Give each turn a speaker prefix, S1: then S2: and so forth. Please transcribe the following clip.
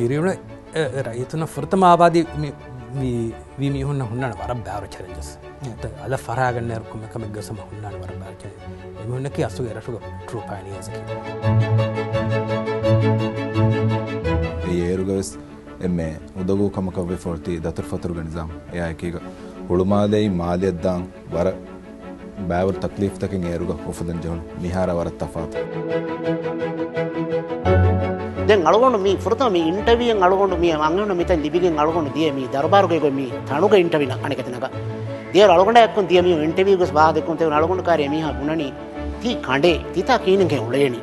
S1: తీరియున రైతున ఫుర్తమాబాది మీ హున్న హున్నాను వర బ్యారు ఛాలెంజెస్ అల ఫరాగన్నేరు కమె గసమ హున్నాను వర బ్యారు ఛాలెంజ్ ఎమున్నకి అసుగ రసుగ ట్రూ పైనియర్స్
S2: కి ఏరుగస్ එමේ උදගූ කමක වෙෆෝර්ති දතර ෆතුරු ගනිසම් එයා එකීක හුළුමාදෙයි මාදෙද්දාන් වර බෑවර තක්ලිෆ් තකින් ඒරුග ඔෆදන් ජොන් මිහාර වර තෆාත
S3: දැන් අලගොන්න මේ ෆුරතා මේ ඉන්ටර්වියෙන් අලගොන්න මේ අංගන මෙතන ලිබිගෙන් අලගොන්න දිය මේ දරබාරුගේ ගො මේ තනුක ඉන්ටර්විය අනක තනක දිය අලගොන්න එක්කන් දිය මේ ඉන්ටර්විය ගස් බාහ දෙකන් තේ අලගොන්න කාර්ය මිහා ගුණනි තී කණ්ඩේ තිතා කීනක උලේනි